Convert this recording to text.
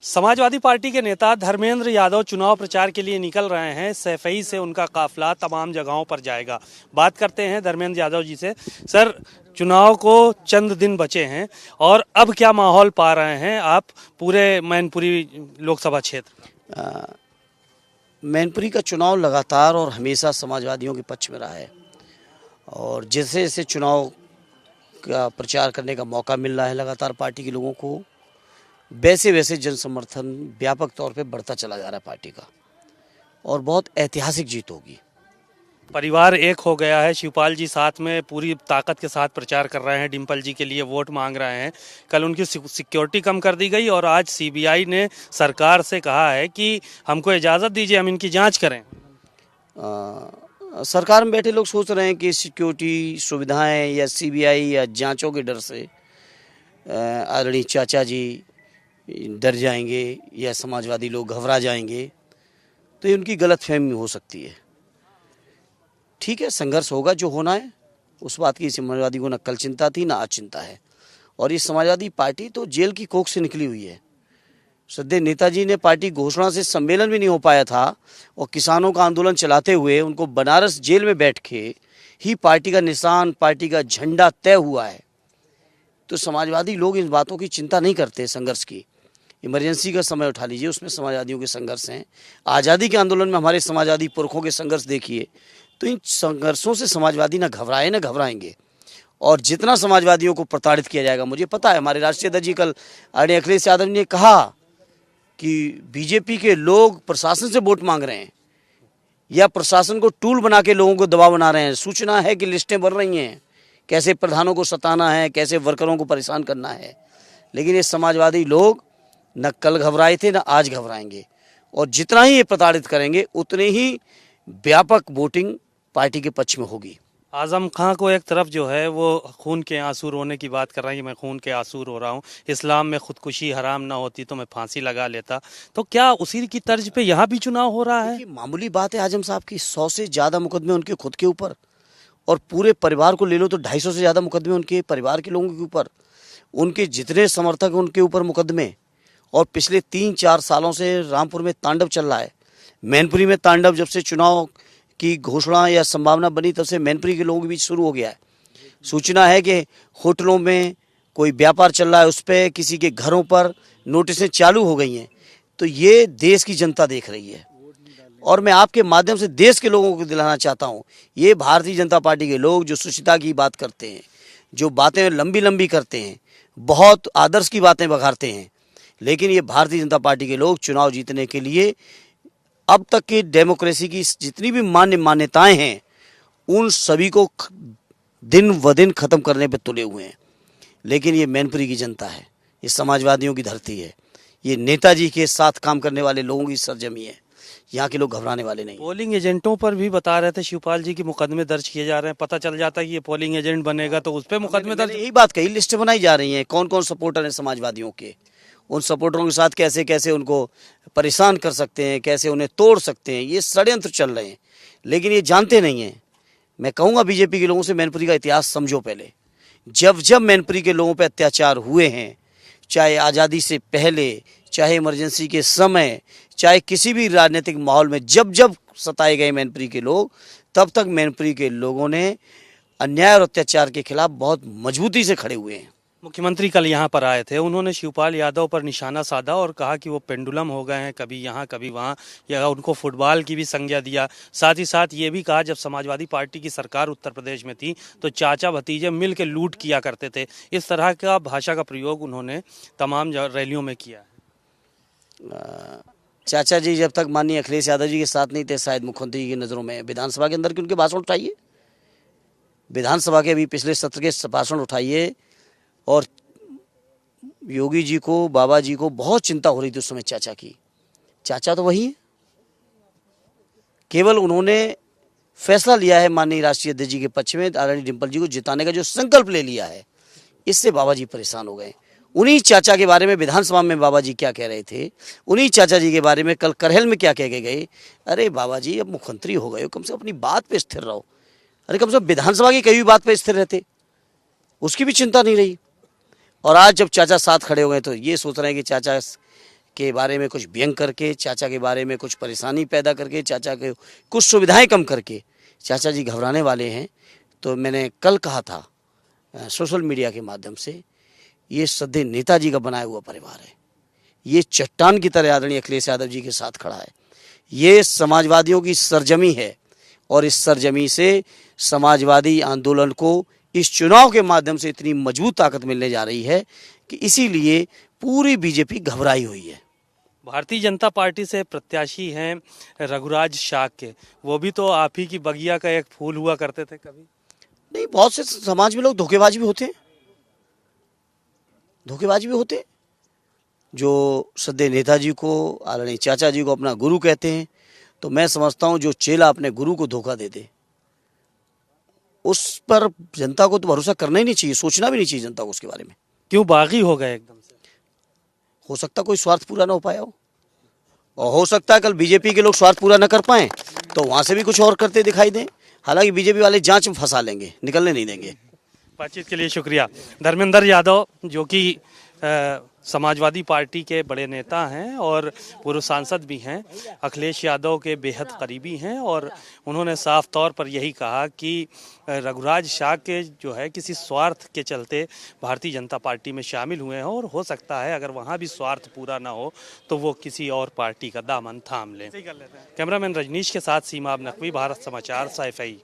Samajwadi party के नेता धर्मेंद्र यादव चुनाव प्रचार के लिए निकल रहे हैं। सैफई से उनका काफिला तमाम जगहों पर जाएगा। बात करते हैं धर्मेंद्र यादव जी से। सर, चुनाव को चंद दिन बचे हैं और अब क्या माहौल पा रहे हैं आप पूरे मैनपुरी लोकसभा क्षेत्र? मैनपुरी का चुनाव लगातार और हमेशा समाजवादियों के पक्ष में रहा है और जैसे जैसे चुनाव का प्रचार करने का मौका मिल रहा है लगातार पार्टी के लोगों को, वैसे वैसे जन समर्थन व्यापक तौर पे बढ़ता चला जा रहा है पार्टी का और बहुत ऐतिहासिक जीत होगी। परिवार एक हो गया है। शिवपाल जी साथ में पूरी ताकत के साथ प्रचार कर रहे हैं, डिम्पल जी के लिए वोट मांग रहे हैं। कल उनकी सिक्योरिटी कम कर दी गई और आज सीबीआई ने सरकार से कहा है कि हमको इजाज़त दीजिए, हम इनकी जांच करें। सरकार में बैठे लोग सोच रहे हैं कि सिक्योरिटी सुविधाएं या सीबीआई या जांचों के डर से आदरणीय चाचा जी डर जाएंगे या समाजवादी लोग घबरा जाएंगे, तो ये उनकी गलतफहमी हो सकती है। ठीक है, संघर्ष होगा जो होना है, उस बात की समाजवादी को न कल चिंता थी न आज चिंता है। और ये समाजवादी पार्टी तो जेल की कोख से निकली हुई है। सद्य नेताजी ने पार्टी घोषणा से सम्मेलन भी नहीं हो पाया था और किसानों का आंदोलन चलाते हुए उनको बनारस जेल में बैठ के ही पार्टी का निशान, पार्टी का झंडा तय हुआ है। तो समाजवादी लोग इन बातों की चिंता नहीं करते। संघर्ष की इमरजेंसी का समय उठा लीजिए, उसमें समाजवादियों के संघर्ष हैं। आज़ादी के आंदोलन में हमारे समाजवादी पुरखों के संघर्ष देखिए, तो इन संघर्षों से समाजवादी न घबराए न घबराएंगे। और जितना समाजवादियों को प्रताड़ित किया जाएगा, मुझे पता है हमारे राष्ट्रीय अध्यक्ष जी कल आदरणीय अखिलेश यादव ने कहा कि बीजेपी के लोग प्रशासन से वोट मांग रहे हैं या प्रशासन को टूल बना के लोगों को दबाव बना रहे हैं। सूचना है कि लिस्टें बढ़ रही हैं, कैसे प्रधानों को सताना है, कैसे वर्करों को परेशान करना है। लेकिन ये समाजवादी लोग न कल घबराए थे न आज घबराएंगे और जितना ही ये प्रताड़ित करेंगे उतने ही व्यापक वोटिंग पार्टी के पक्ष में होगी। आजम खां को एक तरफ जो है वो खून के आंसू रोने की बात कर रहे हैं कि मैं खून के आंसू रो रहा हूँ, इस्लाम में खुदकुशी हराम ना होती तो मैं फांसी लगा लेता। तो क्या उसी की तर्ज पे यहाँ भी चुनाव हो रहा है? मामूली बात है आजम साहब की, 100 से ज़्यादा मुकदमे उनके खुद के ऊपर और पूरे परिवार को ले लो तो 250 से ज़्यादा मुकदमे उनके परिवार के लोगों के ऊपर, उनके जितने समर्थक उनके ऊपर मुकदमे। और पिछले 3-4 सालों से रामपुर में तांडव चल रहा है, मैनपुरी में तांडव। जब से चुनाव की घोषणा या संभावना बनी तब से मैनपुरी के लोगों के बीच शुरू हो गया है। सूचना है कि होटलों में कोई व्यापार चल रहा है, उस पर किसी के घरों पर नोटिसें चालू हो गई हैं। तो ये देश की जनता देख रही है और मैं आपके माध्यम से देश के लोगों को दिलाना चाहता हूँ, ये भारतीय जनता पार्टी के लोग जो सुचिता की बात करते हैं, जो बातें लंबी लंबी करते हैं, बहुत आदर्श की बातें बघारते हैं, लेकिन ये भारतीय जनता पार्टी के लोग चुनाव जीतने के लिए अब तक की डेमोक्रेसी की जितनी भी मान्यताएं हैं उन सभी को दिन व दिन खत्म करने पे तुले हुए हैं। लेकिन ये मैनपुरी की जनता है, ये समाजवादियों की धरती है, ये नेताजी के साथ काम करने वाले लोगों की सरजमी है। यहाँ के लोग घबराने वाले नहीं। पोलिंग एजेंटों पर भी बता रहे थे शिवपाल जी की मुकदमे दर्ज किए जा रहे हैं। पता चल जाता है कि ये पोलिंग एजेंट बनेगा तो उस पर मुकदमे दर्ज। यही बात कही, लिस्टें बनाई जा रही हैं कौन कौन सपोर्टर हैं समाजवादियों के, उन सपोर्टरों के साथ कैसे कैसे उनको परेशान कर सकते हैं, कैसे उन्हें तोड़ सकते हैं, ये षड्यंत्र चल रहे हैं। लेकिन ये जानते नहीं हैं। मैं कहूँगा बीजेपी के लोगों से, मैनपुरी का इतिहास समझो पहले। जब जब मैनपुरी के लोगों पर अत्याचार हुए हैं, चाहे आज़ादी से पहले, चाहे इमरजेंसी के समय, चाहे किसी भी राजनीतिक माहौल में जब जब सताए गए मैनपुरी के लोग, तब तक मैनपुरी के लोगों ने अन्याय और अत्याचार के खिलाफ बहुत मजबूती से खड़े हुए हैं। मुख्यमंत्री कल यहाँ पर आए थे, उन्होंने शिवपाल यादव पर निशाना साधा और कहा कि वो पेंडुलम हो गए हैं, कभी यहाँ कभी वहाँ, या उनको फुटबॉल की भी संज्ञा दिया। साथ ही साथ ये भी कहा जब समाजवादी पार्टी की सरकार उत्तर प्रदेश में थी तो चाचा भतीजे मिल के लूट किया करते थे। इस तरह का भाषा का प्रयोग उन्होंने तमाम रैलियों में किया है। चाचा जी जब तक माननीय अखिलेश यादव जी के साथ नहीं थे, शायद मुख्यमंत्री की नज़रों में विधानसभा के अंदर के उनके भाषण उठाइए, विधानसभा के अभी पिछले सत्र के भाषण उठाइए। और योगी जी को, बाबा जी को बहुत चिंता हो रही थी उस समय चाचा की। चाचा तो वही है, केवल उन्होंने फैसला लिया है माननीय राष्ट्रीय अध्यक्ष जी के पक्ष में आदरणीय डिम्पल जी को जिताने का जो संकल्प ले लिया है, इससे बाबा जी परेशान हो गए। उन्हीं चाचा के बारे में विधानसभा में बाबा जी क्या कह रहे थे, उन्हीं चाचा जी के बारे में कल करहल में क्या कह के गए। अरे बाबा जी, अब मुख्यमंत्री हो गए हो, कम से कम अपनी बात पे स्थिर रहो। अरे कम से कम विधानसभा की कई भी बात पे स्थिर रहते, उसकी भी चिंता नहीं रही। और आज जब चाचा साथ खड़े हो गए तो ये सोच रहे हैं कि चाचा के बारे में कुछ व्यंग करके, चाचा के बारे में कुछ परेशानी पैदा करके, चाचा के कुछ सुविधाएं कम करके चाचा जी घबराने वाले हैं। तो मैंने कल कहा था सोशल मीडिया के माध्यम से, ये सदैव नेताजी का बनाया हुआ परिवार है। ये चट्टान की तरह आदरणीय अखिलेश यादव जी के साथ खड़ा है। ये समाजवादियों की सरजमी है और इस सरजमी से समाजवादी आंदोलन को इस चुनाव के माध्यम से इतनी मजबूत ताकत मिलने जा रही है कि इसीलिए पूरी बीजेपी घबराई हुई है। भारतीय जनता पार्टी से प्रत्याशी हैं रघुराज शाक्य, वो भी तो आप ही की बगिया का एक फूल हुआ करते थे कभी। नहीं, बहुत से समाज में लोग धोखेबाज भी होते हैं, धोखेबाज भी होते हैं, जो सदैव नेताजी को, आदरणीय चाचा जी को अपना गुरु कहते हैं। तो मैं समझता हूं जो चेला अपने गुरु को धोखा दे दे, उस पर जनता को तो भरोसा करना ही नहीं चाहिए, सोचना भी नहीं चाहिए जनता को उसके बारे में। क्यों बागी हो गए एकदम से? हो सकता कोई स्वार्थ पूरा ना हो पाया हो, और हो सकता है कल बीजेपी के लोग स्वार्थ पूरा न कर पाए तो वहां से भी कुछ और करते दिखाई दें। हालांकि बीजेपी वाले जांच में फंसा लेंगे, निकलने नहीं देंगे। बातचीत के लिए शुक्रिया। धर्मेंद्र यादव जो कि समाजवादी पार्टी के बड़े नेता हैं और पूर्व सांसद भी हैं, अखिलेश यादव के बेहद करीबी हैं, और उन्होंने साफ तौर पर यही कहा कि रघुराज शाक्य जो है किसी स्वार्थ के चलते भारतीय जनता पार्टी में शामिल हुए हैं, और हो सकता है अगर वहाँ भी स्वार्थ पूरा ना हो तो वो किसी और पार्टी का दामन थाम लें। कैमरामैन रजनीश के साथ सीमा नकवी, भारत समाचार, सैफई।